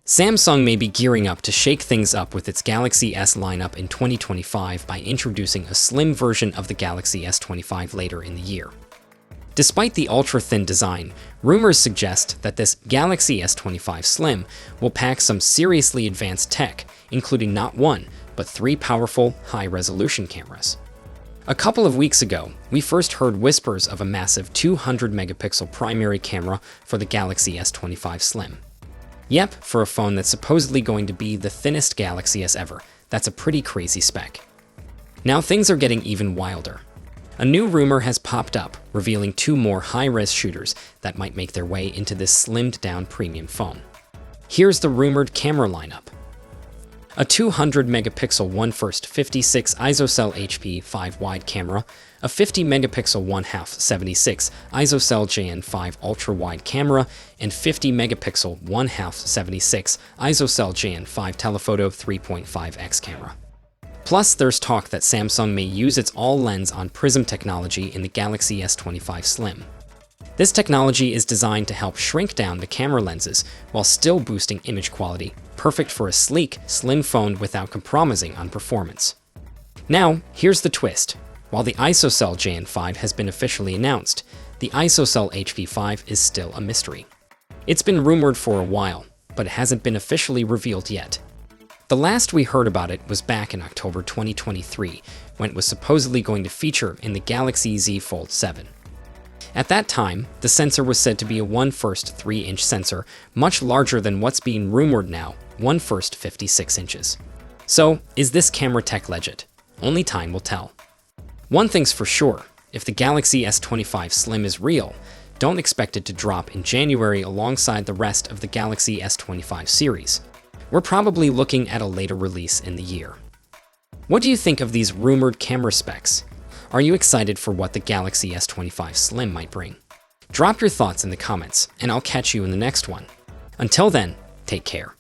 Samsung may be gearing up to shake things up with its Galaxy S lineup in 2025 by introducing a slim version of the Galaxy S25 later in the year. Despite the ultra-thin design, rumors suggest that this Galaxy S25 Slim will pack some seriously advanced tech, including not one, but three powerful, high-resolution cameras. A couple of weeks ago, we first heard whispers of a massive 200-megapixel primary camera for the Galaxy S25 Slim. Yep, for a phone that's supposedly going to be the thinnest Galaxy S ever, that's a pretty crazy spec. Now things are getting even wilder. A new rumor has popped up, revealing two more high-res shooters that might make their way into this slimmed-down premium phone. Here's the rumored camera lineup. A 200-megapixel 1.56 ISOCELL HP5 wide camera, a 50-megapixel 1/2 76 ISOCELL JN5 ultra-wide camera, and 50-megapixel 1/2 76 ISOCELL JN5 telephoto 3.5x camera. Plus, there's talk that Samsung may use its all-lens on prism technology in the Galaxy S25 Slim. This technology is designed to help shrink down the camera lenses while still boosting image quality, perfect for a sleek, slim phone without compromising on performance. Now, here's the twist. While the ISOCELL JN5 has been officially announced, the ISOCELL HP5 is still a mystery. It's been rumored for a while, but it hasn't been officially revealed yet. The last we heard about it was back in October 2023, when it was supposedly going to feature in the Galaxy Z Fold 7. At that time, the sensor was said to be a 1/1 3-inch sensor, much larger than what's being rumored now, 1/1 56 inches. So, is this camera tech legit? Only time will tell. One thing's for sure, if the Galaxy S25 Slim is real, don't expect it to drop in January alongside the rest of the Galaxy S25 series. We're probably looking at a later release in the year. What do you think of these rumored camera specs? Are you excited for what the Galaxy S25 Slim might bring? Drop your thoughts in the comments, and I'll catch you in the next one. Until then, take care.